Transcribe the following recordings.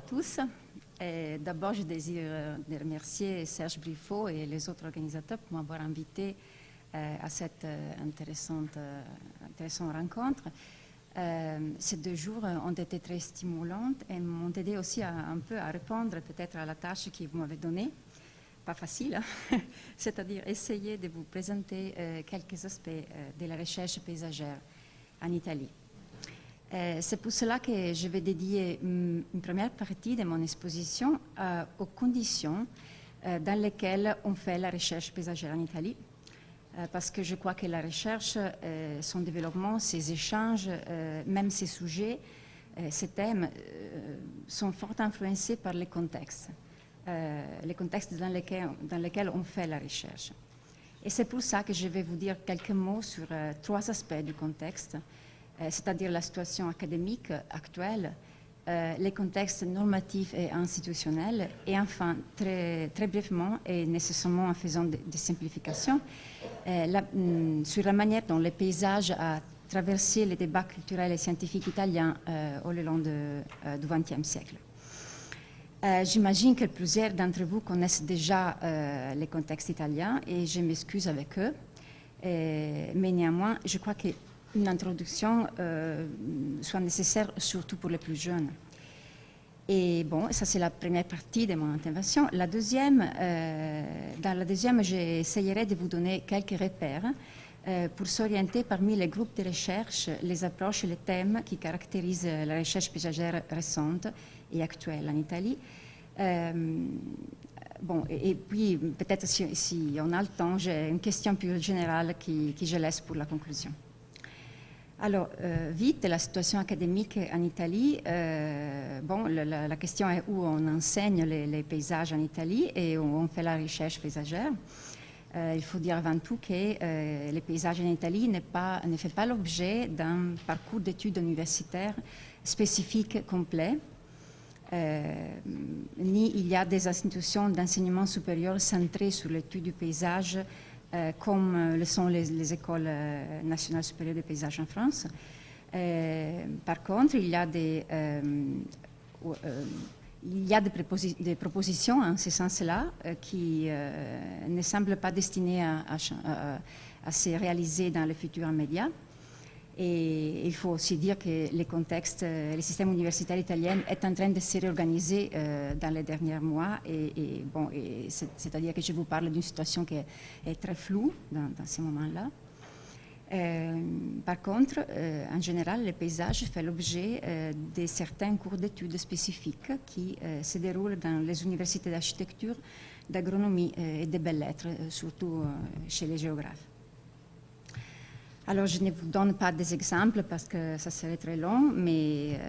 tous. D'abord, je désire de remercier Serge Briffaut et les autres organisateurs pour m'avoir invité à cette intéressante rencontre. Ces 2 jours ont été très stimulantes et m'ont aidé aussi un peu à répondre peut-être à la tâche que vous m'avez donnée. Pas facile, hein? C'est-à-dire essayer de vous présenter quelques aspects de la recherche paysagère en Italie. C'est pour cela que je vais dédier une première partie de mon exposition aux conditions dans lesquelles on fait la recherche paysagère en Italie, parce que je crois que la recherche, son développement, ses échanges, même ses sujets, ces thèmes sont fort influencés par les contextes dans lesquels on fait la recherche. Et c'est pour ça que je vais vous dire quelques mots sur 3 aspects du contexte, c'est-à-dire la situation académique actuelle, les contextes normatifs et institutionnels, et enfin, très brièvement et nécessairement en faisant des simplifications, sur la manière dont le paysage a traversé les débats culturels et scientifiques italiens au long du XXe siècle. J'imagine que plusieurs d'entre vous connaissent déjà les contextes italiens et je m'excuse avec eux, mais néanmoins, je crois qu'une introduction soit nécessaire, surtout pour les plus jeunes. Et bon, ça c'est la première partie de mon intervention. Dans la deuxième, j'essayerai de vous donner quelques repères pour s'orienter parmi les groupes de recherche, les approches et les thèmes qui caractérisent la recherche paysagère récente et actuelle en Italie. Et puis peut-être si on a le temps, j'ai une question plus générale qui je laisse pour la conclusion. Alors, vite, la situation académique en Italie, la question est où on enseigne les paysages en Italie et où on fait la recherche paysagère. Il faut dire avant tout que les paysages en Italie ne fait pas l'objet d'un parcours d'études universitaires spécifique complet, ni il y a des institutions d'enseignement supérieur centrées sur l'étude du paysage comme le sont les écoles nationales supérieures de paysage en France. Par contre, il y a des propositions en ce sens-là qui ne semblent pas destinées à se réaliser dans le futur immédiat. Et il faut aussi dire que le système universitaire italien est en train de se réorganiser dans les derniers mois. C'est-à-dire que je vous parle d'une situation qui est très floue dans ces moments-là. Par contre, en général, le paysage fait l'objet de certains cours d'études spécifiques qui se déroulent dans les universités d'architecture, d'agronomie et de belles-lettres, surtout chez les géographes. Alors, je ne vous donne pas des exemples parce que ça serait très long, mais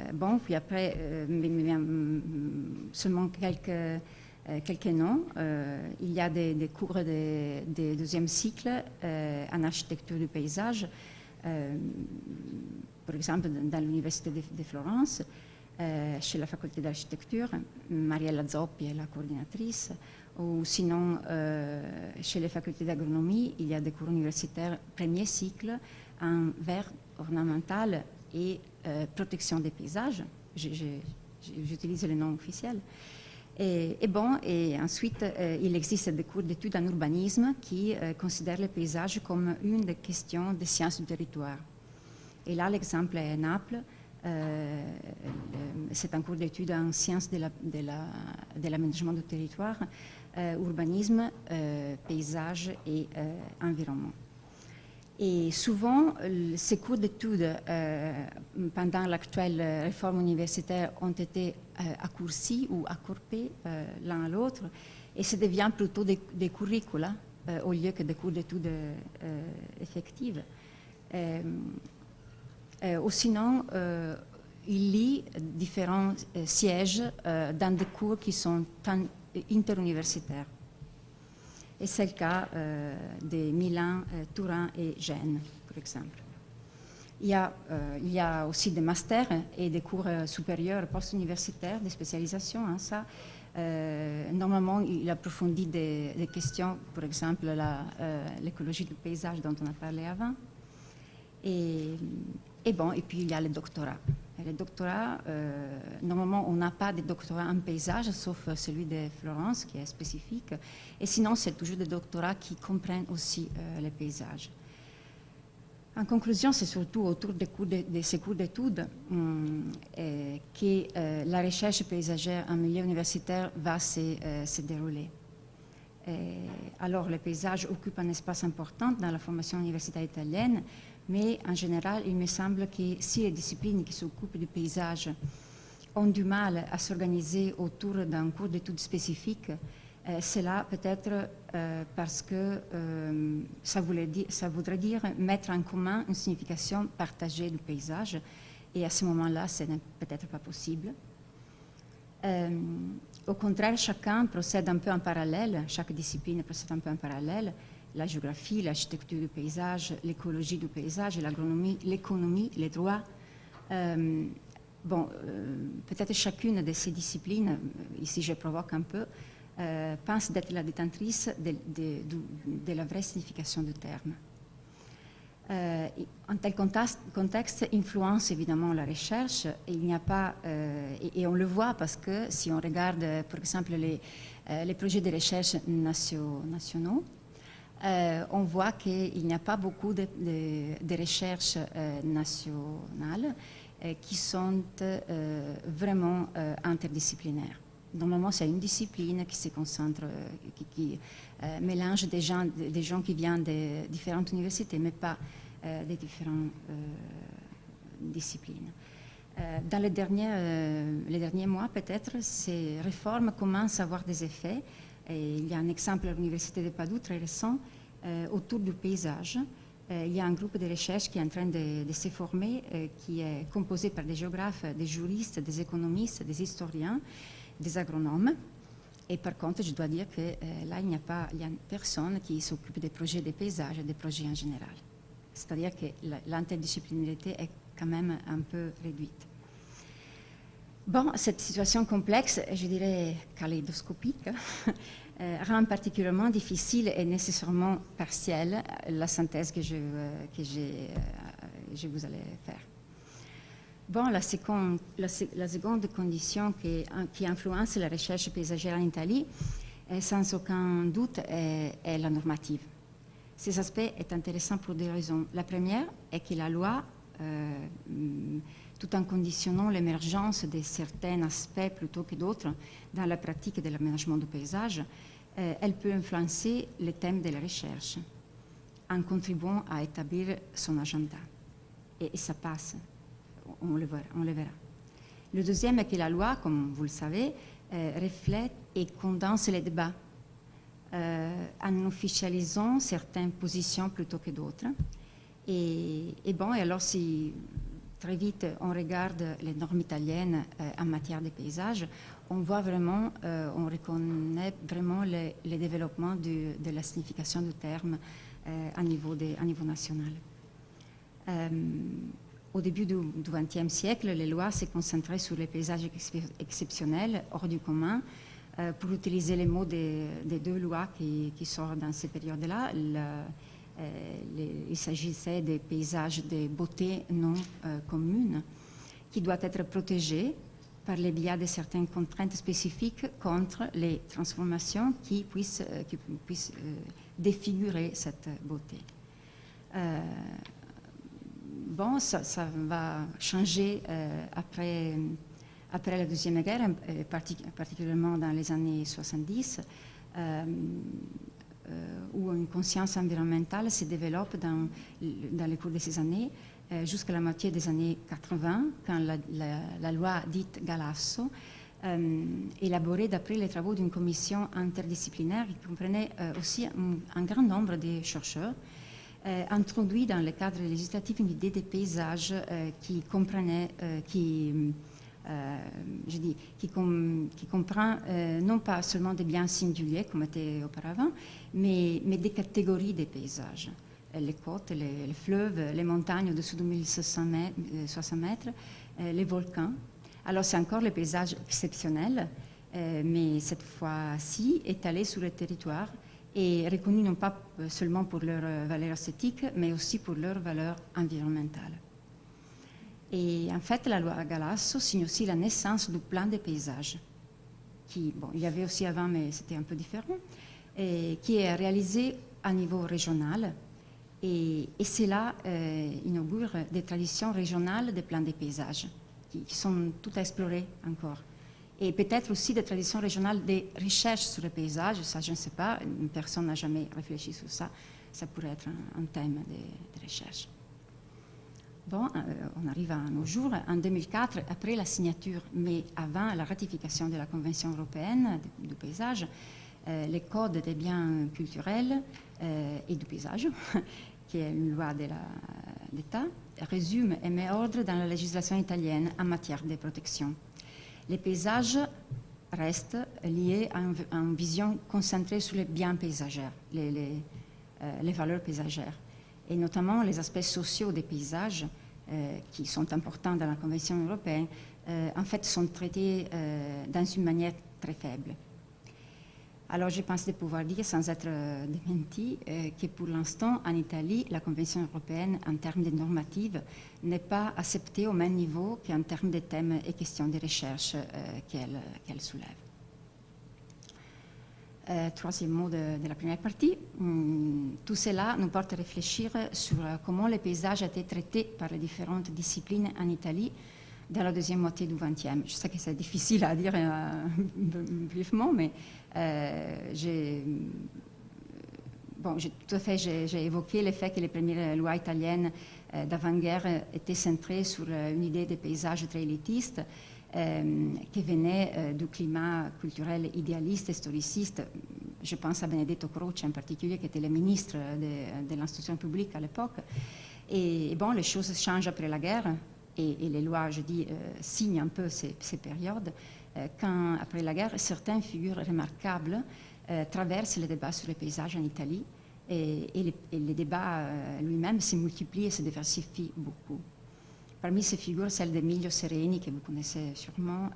puis après, seulement quelques noms. Il y a des cours de 2e cycle en architecture du paysage, par exemple dans l'Université de Florence, chez la faculté d'architecture, Mariella Zoppi est la coordinatrice, ou sinon chez les facultés d'agronomie, il y a des cours universitaires 1er cycle en vert ornemental et protection des paysages. J'utilise le nom officiel. Et ensuite, il existe des cours d'études en urbanisme qui considèrent le paysage comme une des questions des sciences du territoire. Et là, l'exemple est Naples. C'est un cours d'études en sciences de l'aménagement du territoire, urbanisme, paysage et environnement. Et souvent, ces cours d'études, pendant l'actuelle réforme universitaire, ont été raccourcis ou accorpés l'un à l'autre, et ça devient plutôt des curricula au lieu que des cours d'études effectives. Ou sinon, il lit différents sièges dans des cours qui sont interuniversitaires. Et c'est le cas de Milan, Turin et Gênes, par exemple. Il y a aussi des masters et des cours supérieurs post-universitaires, des spécialisations. Normalement, il approfondit des questions, par exemple l'écologie du paysage dont on a parlé avant. Et puis il y a le doctorat. Les doctorats, normalement, on n'a pas de doctorat en paysage, sauf celui de Florence, qui est spécifique. Et sinon, c'est toujours des doctorats qui comprennent aussi les paysages. En conclusion, c'est surtout autour de ces cours d'études que la recherche paysagère en milieu universitaire va se dérouler. Alors, le paysage occupe un espace important dans la formation universitaire italienne, mais en général, il me semble que si les disciplines qui s'occupent du paysage ont du mal à s'organiser autour d'un cours d'études spécifique, c'est là peut-être parce que ça voudrait dire mettre en commun une signification partagée du paysage, et à ce moment-là, ce n'est peut-être pas possible. Au contraire, chacun procède un peu en parallèle, chaque discipline procède un peu en parallèle. La géographie, l'architecture du paysage, l'écologie du paysage, l'agronomie, l'économie, les droits. Peut-être chacune de ces disciplines, ici je provoque un peu, pense d'être la détentrice de la vraie signification du terme. Un tel contexte influence évidemment la recherche, et il n'y a pas, et on le voit parce que si on regarde par exemple les projets de recherche nationaux, on voit qu'il n'y a pas beaucoup de recherches nationales qui sont vraiment interdisciplinaires. Normalement, c'est une discipline qui se concentre, qui mélange des gens qui viennent de différentes universités, mais pas des différentes disciplines. Dans les derniers mois, peut-être, ces réformes commencent à avoir des effets. Et il y a un exemple à l'Université de Padoue très récent autour du paysage. Il y a un groupe de recherche qui est en train de se former, qui est composé par des géographes, des juristes, des économistes, des historiens, des agronomes. Et par contre, je dois dire que là, il n'y a personne qui s'occupe des projets des paysages et des projets en général. C'est-à-dire que l'interdisciplinarité est quand même un peu réduite. Bon, cette situation complexe, je dirais kaléidoscopique, rend particulièrement difficile et nécessairement partielle la synthèse que je vous allais faire. Bon, la seconde condition qui influence la recherche paysagère en Italie, sans aucun doute, est la normative. Cet aspect est intéressant pour deux raisons. La première est que la loi, tout en conditionnant l'émergence de certains aspects plutôt que d'autres dans la pratique de l'aménagement du paysage, elle peut influencer les thèmes de la recherche en contribuant à établir son agenda. Et ça passe, on le verra. Le deuxième est que la loi, comme vous le savez, reflète et condense les débats en officialisant certaines positions plutôt que d'autres. Et alors si très vite on regarde les normes italiennes en matière de paysage, on voit vraiment, on reconnaît vraiment le développement de la signification du terme à niveau national. Au début du XXe siècle, les lois se concentraient sur les paysages exceptionnels, hors du commun. Pour utiliser les mots des deux lois qui sortent dans ces périodes-là, il s'agissait des paysages de beauté non commune, qui doivent être protégés par le biais de certaines contraintes spécifiques contre les transformations qui puissent défigurer cette beauté. Bon, ça va changer après la Deuxième Guerre, particulièrement dans les années 70, où une conscience environnementale se développe dans le cours de ces années, jusqu'à la moitié des années 80, quand la loi dite Galasso, élaborée d'après les travaux d'une commission interdisciplinaire qui comprenait aussi un grand nombre de chercheurs, introduit dans le cadre législatif une idée des paysages qui comprenait, qui comprend non pas seulement des biens singuliers comme était auparavant, mais des catégories des paysages. Les côtes, les fleuves, les montagnes au-dessous de 1600 mètres, les volcans. Alors c'est encore les paysages exceptionnels, mais cette fois-ci étalés sur le territoire et reconnus non pas seulement pour leur valeur esthétique, mais aussi pour leur valeur environnementale. Et en fait, la loi Galasso signe aussi la naissance du plan des paysages, qui, bon, il y avait aussi avant, mais c'était un peu différent, et qui est réalisé à niveau régional. Et cela inaugure des traditions régionales des plans des paysages, qui sont toutes à explorer encore. Et peut-être aussi des traditions régionales des recherches sur les paysages, ça je ne sais pas, personne n'a jamais réfléchi sur ça, ça pourrait être un thème de recherche. Bon, on arrive à nos jours. En 2004, après la signature, mais avant la ratification de la Convention européenne du paysage, les codes des biens culturels et du paysage, qui est une loi de l'État, résume et met ordre dans la législation italienne en matière de protection. Les paysages restent liés à une vision concentrée sur les biens paysagers, les valeurs paysagères, et notamment les aspects sociaux des paysages qui sont importants dans la Convention européenne, en fait sont traités dans une manière très faible. Alors je pense de pouvoir dire, sans être démenti, que pour l'instant, en Italie, la Convention européenne, en termes de normative, n'est pas acceptée au même niveau qu'en termes de thèmes et questions de recherche qu'elle soulève. Troisième mot de la première partie. Tout cela nous porte à réfléchir sur comment les paysages ont été traités par les différentes disciplines en Italie dans la deuxième moitié du XXe. Je sais que c'est difficile à dire brièvement, mais j'ai évoqué le fait que les premières lois italiennes d'avant-guerre étaient centrées sur une idée de paysage très élitiste qui venait du climat culturel idéaliste, historiciste. Je pense à Benedetto Croce en particulier, qui était le ministre de l'instruction publique à l'époque. Et bon, les choses changent après la guerre. Et les lois, je dis, signent un peu ces périodes, quand, après la guerre, certaines figures remarquables traversent le débat sur les paysages en Italie, et le débat lui-même se multiplie et se diversifie beaucoup. Parmi ces figures, celle d'Emilio Sereni, que vous connaissez sûrement,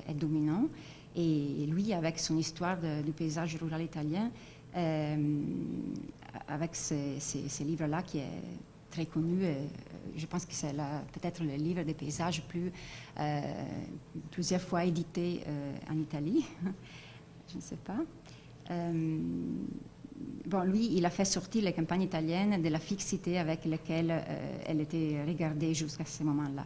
est dominant, et lui, avec son histoire du paysage rural italien, avec ces livres-là qui est très connu, je pense que c'est peut-être le livre des paysages plusieurs fois édité en Italie, je ne sais pas. Bon, lui, il a fait sortir les campagnes italiennes de la fixité avec laquelle elle était regardée jusqu'à ce moment-là.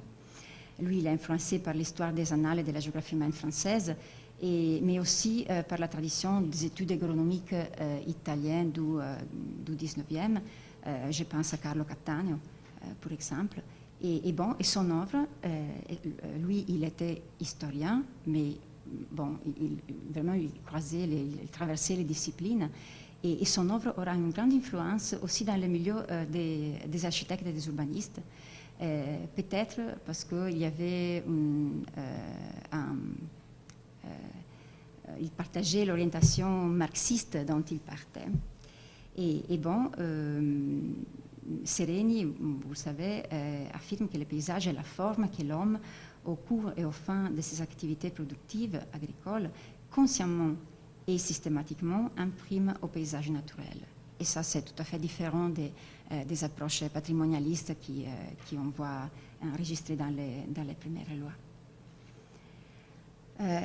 Lui, il est influencé par l'histoire des annales et de la géographie humaine française, mais aussi par la tradition des études agronomiques italiennes du 19e. Je pense à Carlo Cattaneo, par exemple. Et son œuvre, lui, il était historien, mais bon, il traversait les disciplines. Et son œuvre aura une grande influence aussi dans le milieu des architectes et des urbanistes. Peut-être parce qu'il y avait il partageait l'orientation marxiste dont il partait. Sereni, vous le savez, affirme que le paysage est la forme que l'homme, au cours et au fin de ses activités productives agricoles, consciemment et systématiquement imprime au paysage naturel. Et ça, c'est tout à fait différent des approches patrimonialistes qu'on voit enregistrées dans les premières lois.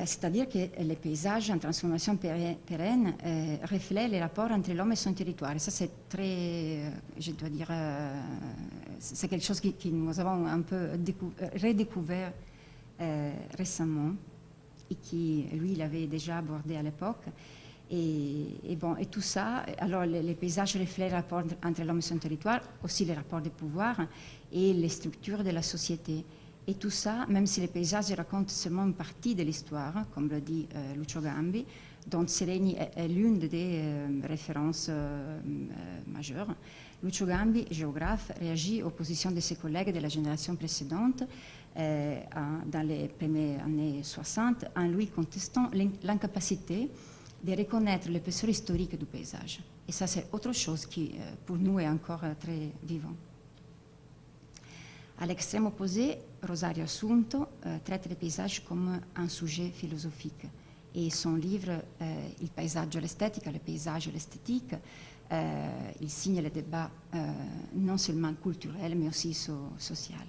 C'est-à-dire que les paysages en transformation pérenne reflètent les rapports entre l'homme et son territoire. Et ça, c'est très, je dois dire, c'est quelque chose que nous avons un peu redécouvert récemment et qui, lui, il avait déjà abordé à l'époque. Et tout ça, alors les paysages reflètent les rapports entre l'homme et son territoire, aussi les rapports de pouvoir et les structures de la société. Et tout ça, même si les paysages racontent seulement une partie de l'histoire, comme le dit Lucio Gambi, dont Sereni est l'une des références majeures, Lucio Gambi, géographe, réagit aux positions de ses collègues de la génération précédente dans les premières années 60, en lui contestant l'incapacité de reconnaître l'épaisseur historique du paysage. Et ça, c'est autre chose qui, pour nous, est encore très vivant. À l'extrême opposé, Rosario Assunto traite les paysages comme un sujet philosophique. Et son livre Il paesaggio e l'estetica, le paysage et l'esthétique, il signe le débat non seulement culturel, mais aussi social.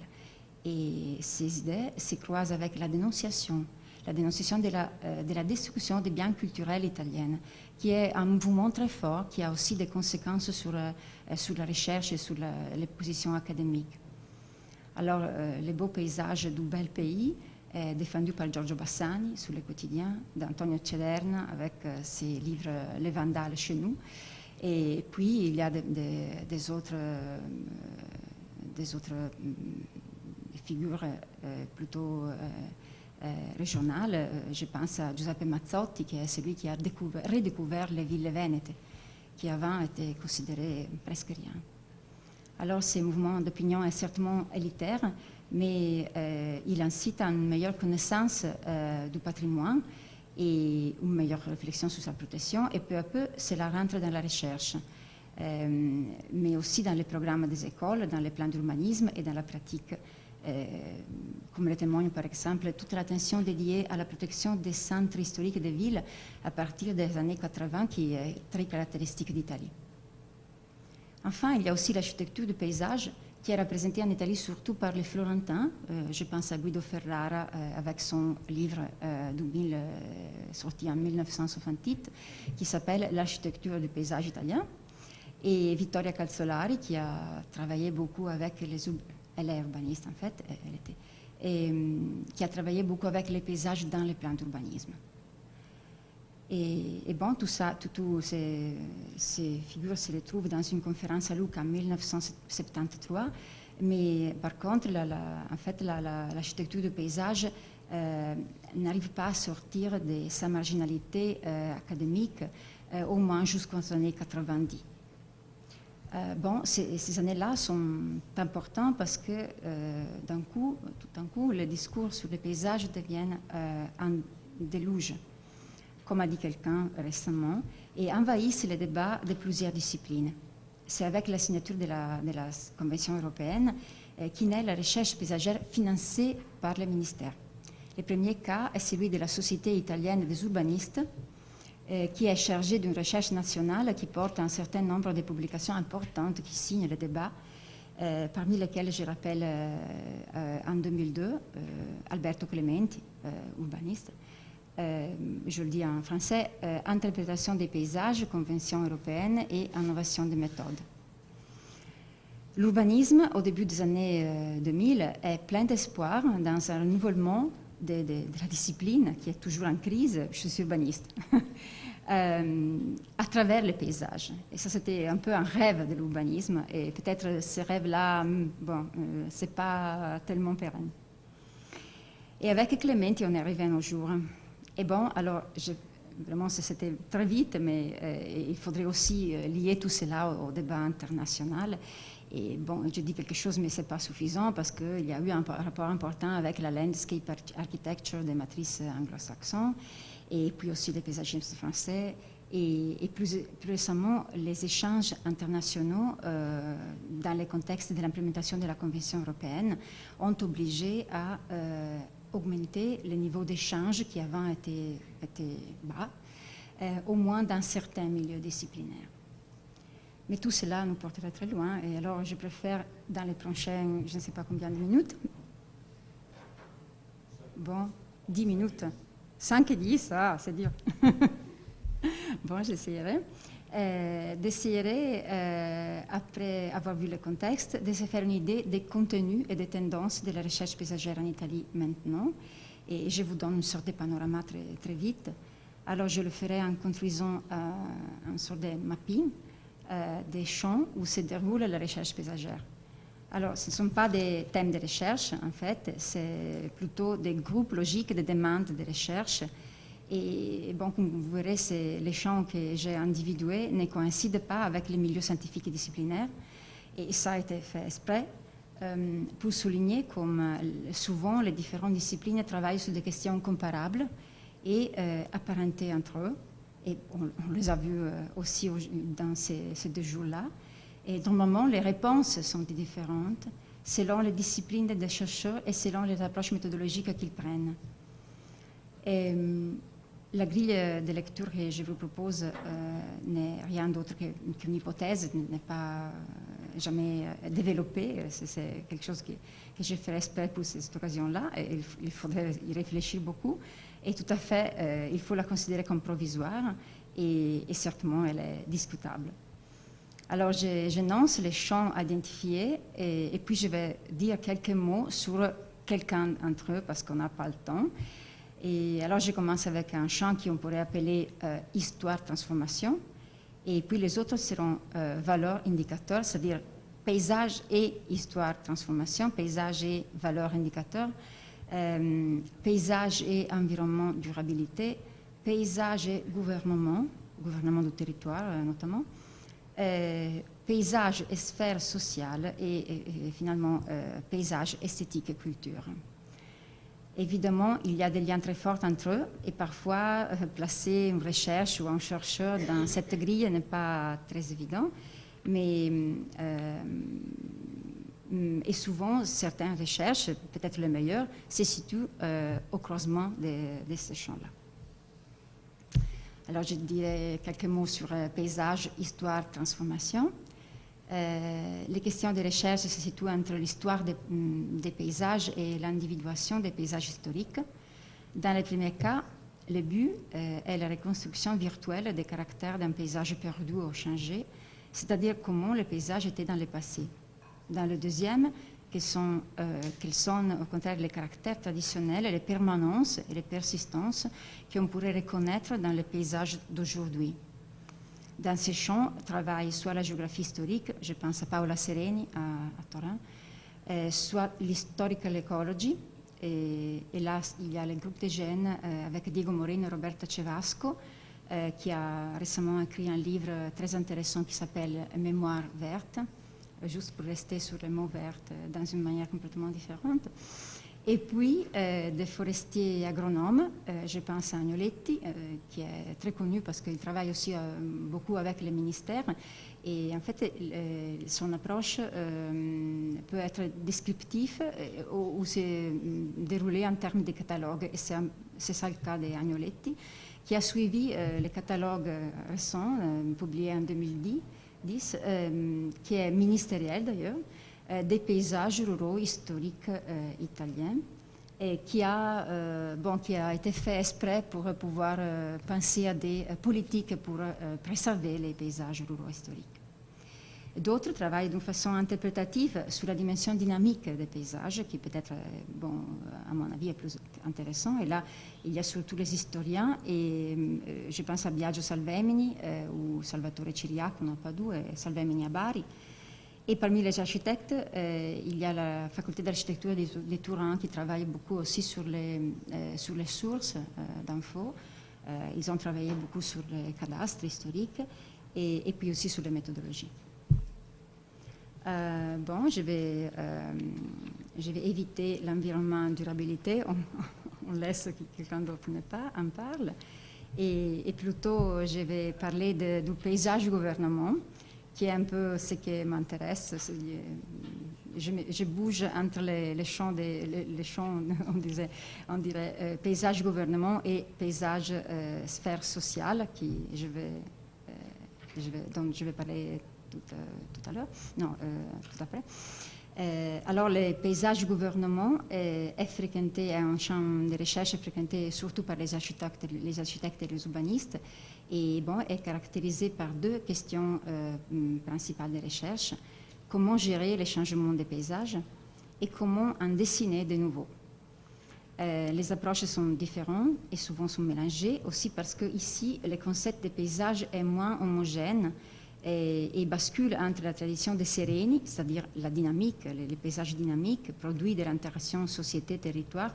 Et ces idées se croisent avec la dénonciation de la destruction des biens culturels italiens, qui est un mouvement très fort, qui a aussi des conséquences sur la recherche et sur les positions académiques. Alors, les beaux paysages du bel pays, défendu par Giorgio Bassani sur les quotidiens, d'Antonio Cederna avec ses livres Les Vandales chez nous. Et puis, il y a des autres figures plutôt régionales. Je pense à Giuseppe Mazzotti, qui est celui qui a redécouvert les villes vénètes, qui avant étaient considérées presque rien. Alors, ce mouvement d'opinion est certainement élitaire, mais il incite à une meilleure connaissance du patrimoine et une meilleure réflexion sur sa protection, et peu à peu, cela rentre dans la recherche, mais aussi dans les programmes des écoles, dans les plans d'urbanisme et dans la pratique, comme le témoigne par exemple toute l'attention dédiée à la protection des centres historiques des villes à partir des années 80, qui est très caractéristique d'Italie. Enfin, il y a aussi l'architecture du paysage, qui est représentée en Italie surtout par les Florentins. Je pense à Guido Ferrara avec son livre sorti en 1968, qui s'appelle L'architecture du paysage italien, et Vittoria Calzolari, qui a travaillé beaucoup avec elle est urbaniste en fait, qui a travaillé beaucoup avec les paysages dans les plans d'urbanisme. Et bon, toutes ces figures se retrouvent dans une conférence à Lucca en 1973, mais par contre, l'architecture du paysage n'arrive pas à sortir de sa marginalité académique, au moins jusqu'aux années 90. Bon, ces années-là sont importantes parce que tout d'un coup, les discours sur les paysages deviennent un déluge, comme a dit quelqu'un récemment, et envahissent les débats de plusieurs disciplines. C'est avec la signature de la Convention européenne qui naît la recherche paysagère financée par le ministère. Le premier cas est celui de la Société italienne des urbanistes, qui est chargée d'une recherche nationale qui porte un certain nombre de publications importantes qui signent le débat, parmi lesquelles je rappelle en 2002 Alberto Clementi, urbaniste, je le dis en français, Interprétation des paysages, Convention européenne et Innovation des méthodes. L'urbanisme, au début des années 2000, est plein d'espoir dans un renouvellement de la discipline qui est toujours en crise. Je suis urbaniste. À travers les paysages. Et ça, c'était un peu un rêve de l'urbanisme. Et peut-être ce rêve-là, c'est pas tellement pérenne. Et avec Clementi, on est arrivé à nos jours. Et bon, alors, vraiment, c'était très vite, mais il faudrait aussi lier tout cela au débat international. Et bon, je dis quelque chose, mais ce n'est pas suffisant parce qu'il y a eu un rapport important avec la landscape architecture des matrices anglo-saxons, et puis aussi les paysagistes français, et plus récemment, les échanges internationaux dans le contexte de l'implémentation de la Convention européenne ont obligé à augmenter le niveau d'échange qui avant était bas, au moins dans certains milieux disciplinaires. Mais tout cela nous porterait très loin, et alors je préfère, dans les prochaines, je ne sais pas combien de minutes, bon, 10 minutes, 5 et 10, c'est dur. Bon, j'essaierai. Après avoir vu le contexte, de se faire une idée des contenus et des tendances de la recherche paysagère en Italie maintenant. Et je vous donne une sorte de panorama très, très vite. Alors, je le ferai en construisant une sorte de mapping des champs où se déroule la recherche paysagère. Alors, ce ne sont pas des thèmes de recherche, en fait, c'est plutôt des groupes logiques de demandes de recherche. Et bon, comme vous verrez, les champs que j'ai individués ne coïncident pas avec les milieux scientifiques et disciplinaires. Et ça a été fait exprès pour souligner comme souvent les différentes disciplines travaillent sur des questions comparables et apparentées entre eux. Et on les a vus aussi dans ces 2 jours-là. Et normalement, les réponses sont différentes selon les disciplines des chercheurs et selon les approches méthodologiques qu'ils prennent. Et, la grille de lecture que je vous propose n'est rien d'autre qu'une hypothèse, n'est pas jamais développé. C'est quelque chose que j'ai fait exprès pour cette occasion-là. Il faudrait y réfléchir beaucoup. Et tout à fait, il faut la considérer comme provisoire et certainement elle est discutable. Alors j'énonce les champs identifiés et puis je vais dire quelques mots sur quelqu'un d'entre eux parce qu'on n'a pas le temps. Et alors je commence avec un champ qu'on pourrait appeler histoire-transformation. Et puis les autres seront valeurs indicateurs, c'est-à-dire paysage et histoire-transformation, paysage et valeurs indicateurs, paysage et environnement durabilité, paysage et gouvernement du territoire notamment, paysage et sphère sociale et finalement paysage, esthétique et culture. Évidemment, il y a des liens très forts entre eux et parfois placer une recherche ou un chercheur dans cette grille n'est pas très évident, mais et souvent certaines recherches, peut-être les meilleures, se situent au croisement de ces champs-là. Alors je dirais quelques mots sur paysage, histoire, transformation. Les questions de recherche se situent entre l'histoire des paysages et l'individuation des paysages historiques. Dans le premier cas, le but est la reconstruction virtuelle des caractères d'un paysage perdu ou changé, c'est-à-dire comment le paysage était dans le passé. Dans le deuxième, quels sont au contraire les caractères traditionnels, les permanences et les persistances qu'on pourrait reconnaître dans les paysages d'aujourd'hui. Dans ces champs, travaille soit la géographie historique, je pense à Paola Sereni à Turin, soit l'historical ecology, et là il y a le groupe de jeunes avec Diego Moreno et Roberta Cevasco, qui a récemment écrit un livre très intéressant qui s'appelle Mémoire verte, juste pour rester sur le mot verte dans une manière complètement différente. Et puis, des forestiers et agronomes, je pense à Agnoletti, qui est très connu parce qu'il travaille aussi beaucoup avec les ministères. Et en fait, son approche peut être descriptive ou se dérouler en termes de catalogue. Et c'est ça le cas d'Agnoletti, qui a suivi le catalogue récent, publié en 2010, qui est ministériel d'ailleurs, des paysages ruraux historiques italiens et qui a été fait exprès pour pouvoir penser à des politiques pour préserver les paysages ruraux historiques. D'autres travaillent d'une façon interprétative sur la dimension dynamique des paysages, qui peut-être, à mon avis, est plus intéressant. Et là, il y a surtout les historiens, et je pense à Biagio Salvemini ou Salvatore Ciriaco à Padoue et Salvemini à Bari. Et parmi les architectes, il y a la faculté d'architecture de Turin qui travaille beaucoup aussi sur les sources d'infos. Ils ont travaillé beaucoup sur les cadastres historiques et puis aussi sur les méthodologies. Je vais éviter l'environnement durabilité. On laisse que quelqu'un d'autre en parle. Et plutôt, je vais parler du paysage gouvernement, qui est un peu ce qui m'intéresse. Je bouge entre les champs, on dirait paysage gouvernement et paysage sphère sociale, dont je vais parler tout à l'heure, non, tout après. Alors, le paysage gouvernement est un champ de recherche fréquenté surtout par les architectes et les urbanistes, et est caractérisé par deux questions principales de recherche: comment gérer les changements des paysages et comment en dessiner de nouveaux. Les approches sont différentes et souvent sont mélangées, aussi parce que ici le concept de paysage est moins homogène et bascule entre la tradition de Sereni, c'est-à-dire la dynamique, les paysages dynamiques, produits de l'interaction société-territoire,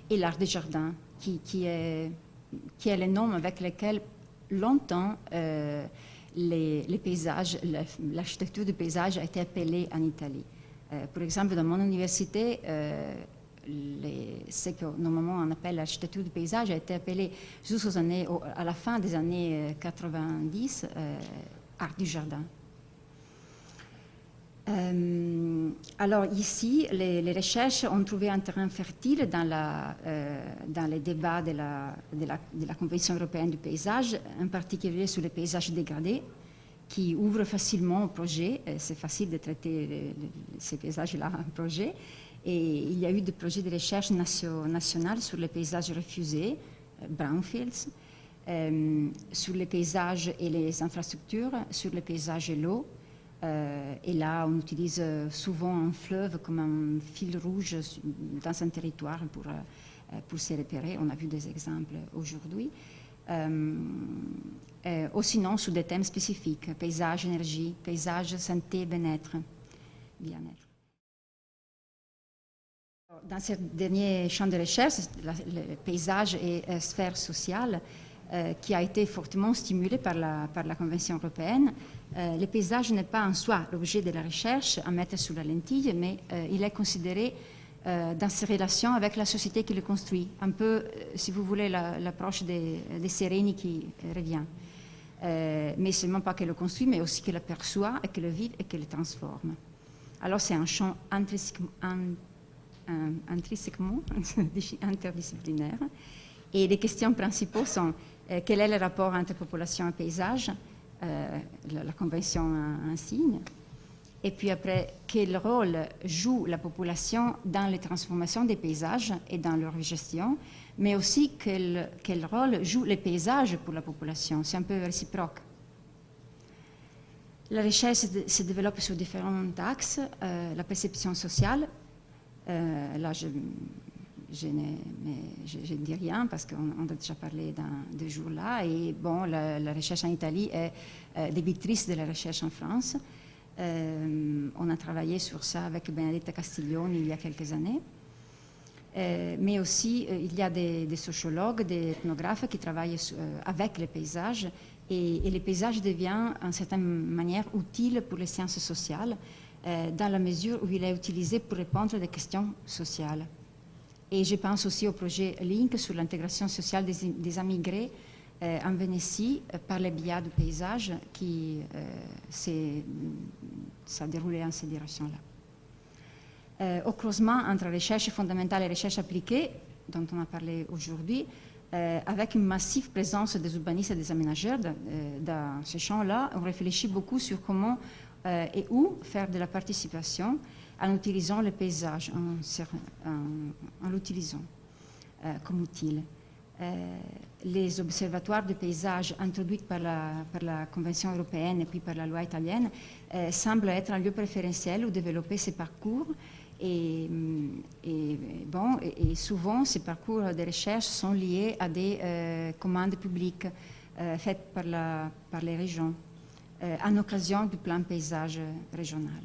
et l'art des jardins, qui est le nom avec lequel longtemps les paysages, l'architecture du paysage a été appelée en Italie. Par exemple, dans mon université, ce que normalement on appelle l'architecture du paysage a été appelé à la fin des années 90 art du jardin. Alors ici, les recherches ont trouvé un terrain fertile dans les débats de la Convention européenne du paysage, en particulier sur les paysages dégradés, qui ouvre facilement au projet. C'est facile de traiter ces paysages-là en projet. Et il y a eu des projets de recherche nationaux sur les paysages refusés, brownfields, sur les paysages et les infrastructures, sur les paysages et l'eau. Et là, on utilise souvent un fleuve comme un fil rouge dans un territoire pour se repérer. On a vu des exemples aujourd'hui. Ou sinon, sur des thèmes spécifiques, paysage, énergie, paysage, santé, bien-être. Dans ce dernier champ de recherche, le paysage et sphère sociale, qui a été fortement stimulé par la Convention européenne. Le paysage n'est pas en soi l'objet de la recherche à mettre sous la lentille, mais il est considéré dans ses relations avec la société qui le construit. Un peu, si vous voulez, l'approche des Séréni qui revient. Mais seulement pas qu'elle le construit, mais aussi qu'elle le perçoit, et qu'elle le vit et qu'elle le transforme. Alors c'est un champ intrinsèquement interdisciplinaire. Et les questions principales sont quel est le rapport entre population et paysage, la Convention en signe, et puis après, quel rôle joue la population dans les transformations des paysages et dans leur gestion, mais aussi quel rôle jouent les paysages pour la population. C'est un peu réciproque. La recherche se développe sur différents axes. La perception sociale, là je ne dis rien parce qu'on a déjà parlé dans deux jours là. Et bon, la recherche en Italie est débitrice de la recherche en France. On a travaillé sur ça avec Benedetta Castiglioni il y a quelques années. Mais aussi, il y a des sociologues, des ethnographes qui travaillent avec les paysages. Et les paysages deviennent, en certaine manière, utiles pour les sciences sociales, dans la mesure où il est utilisé pour répondre à des questions sociales. Et je pense aussi au projet Link sur l'intégration sociale des immigrés en Vénétie par le biais du paysage qui s'est déroulé en cette direction-là. Au croisement entre recherche fondamentale et recherche appliquée, dont on a parlé aujourd'hui, avec une massive présence des urbanistes et des aménageurs dans ce champ-là, on réfléchit beaucoup sur comment et où faire de la participation en utilisant le paysage, en l'utilisant comme outil. Les observatoires de paysage introduits par la Convention européenne et puis par la loi italienne semblent être un lieu préférentiel où développer ces parcours. Et souvent, ces parcours de recherche sont liés à des commandes publiques faites par les régions en occasion du plan paysage régional.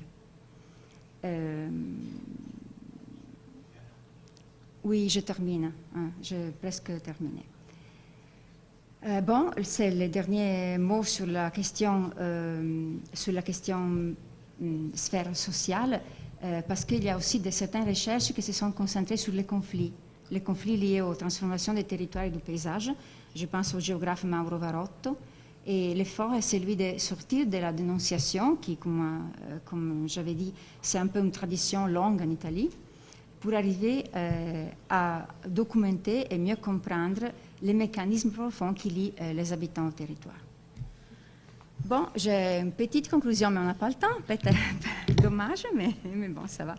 Oui, je termine. J'ai presque terminé. Bon, c'est le dernier mot sur la question sphère sociale, parce qu'il y a aussi certaines recherches qui se sont concentrées sur les conflits liés aux transformations des territoires et du paysage. Je pense au géographe Mauro Varotto. Et l'effort est celui de sortir de la dénonciation, qui, comme j'avais dit, c'est un peu une tradition longue en Italie, pour arriver à documenter et mieux comprendre les mécanismes profonds qui lient les habitants au territoire. Bon, j'ai une petite conclusion, mais on n'a pas le temps, peut-être dommage, mais bon, ça va.